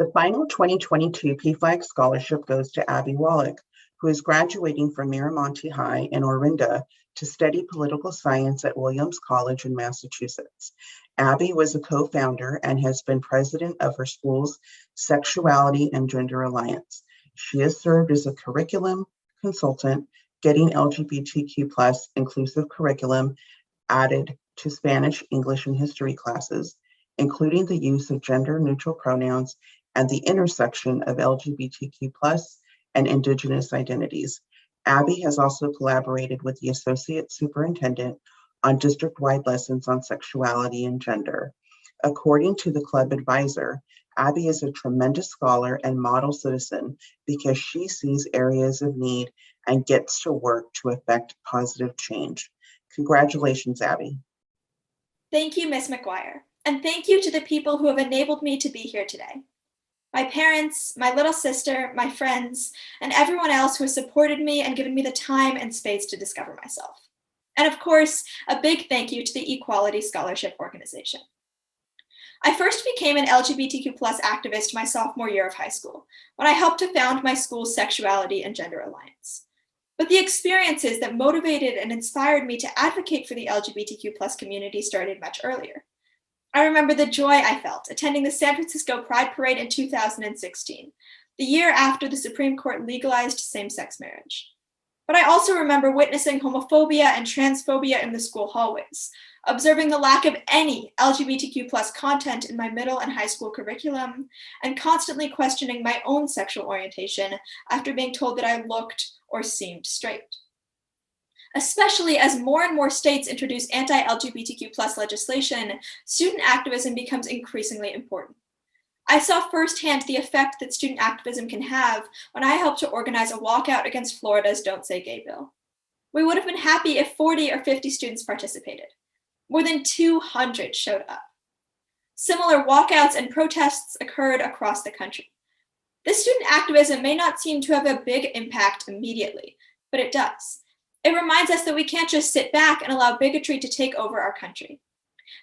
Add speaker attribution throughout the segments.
Speaker 1: The final 2022 PFLAG scholarship goes to Abby Wallach, who is graduating from Miramonte High in Orinda to study political science at Williams College in Massachusetts. Abby was a co-founder and has been president of her school's Sexuality and Gender Alliance. She has served as a curriculum consultant, getting LGBTQ+ inclusive curriculum added to Spanish, English, and history classes, including the use of gender-neutral pronouns and the intersection of LGBTQ+ and Indigenous identities. Abby has also collaborated with the Associate Superintendent on district-wide lessons on sexuality and gender. According to the club advisor, Abby is a tremendous scholar and model citizen because she sees areas of need and gets to work to affect positive change. Congratulations, Abby.
Speaker 2: Thank you, Ms. McGuire, and thank you to the people who have enabled me to be here today. My parents, my little sister, my friends, and everyone else who has supported me and given me the time and space to discover myself. And of course, a big thank you to the eQuality Scholarship Organization. I first became an LGBTQ+ activist my sophomore year of high school, when I helped to found my school's Sexuality and Gender Alliance. But the experiences that motivated and inspired me to advocate for the LGBTQ+ community started much earlier. I remember the joy I felt attending the San Francisco Pride Parade in 2016, the year after the Supreme Court legalized same-sex marriage. But I also remember witnessing homophobia and transphobia in the school hallways, observing the lack of any LGBTQ+ content in my middle and high school curriculum, and constantly questioning my own sexual orientation after being told that I looked or seemed straight. Especially as more and more states introduce anti-LGBTQ+ legislation, student activism becomes increasingly important. I saw firsthand the effect that student activism can have when I helped to organize a walkout against Florida's Don't Say Gay bill. We would have been happy if 40 or 50 students participated. More than 200 showed up. Similar walkouts and protests occurred across the country. This student activism may not seem to have a big impact immediately, but it does. It reminds us that we can't just sit back and allow bigotry to take over our country.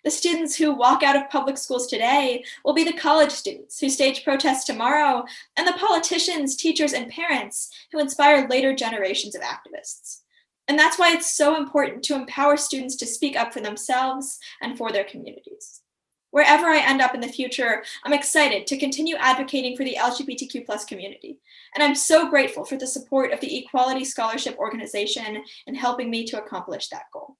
Speaker 2: The students who walk out of public schools today will be the college students who stage protests tomorrow, and the politicians, teachers, and parents who inspire later generations of activists. And that's why it's so important to empower students to speak up for themselves and for their communities. Wherever I end up in the future, I'm excited to continue advocating for the LGBTQ+ community. And I'm so grateful for the support of the eQuality Scholarship Organization in helping me to accomplish that goal.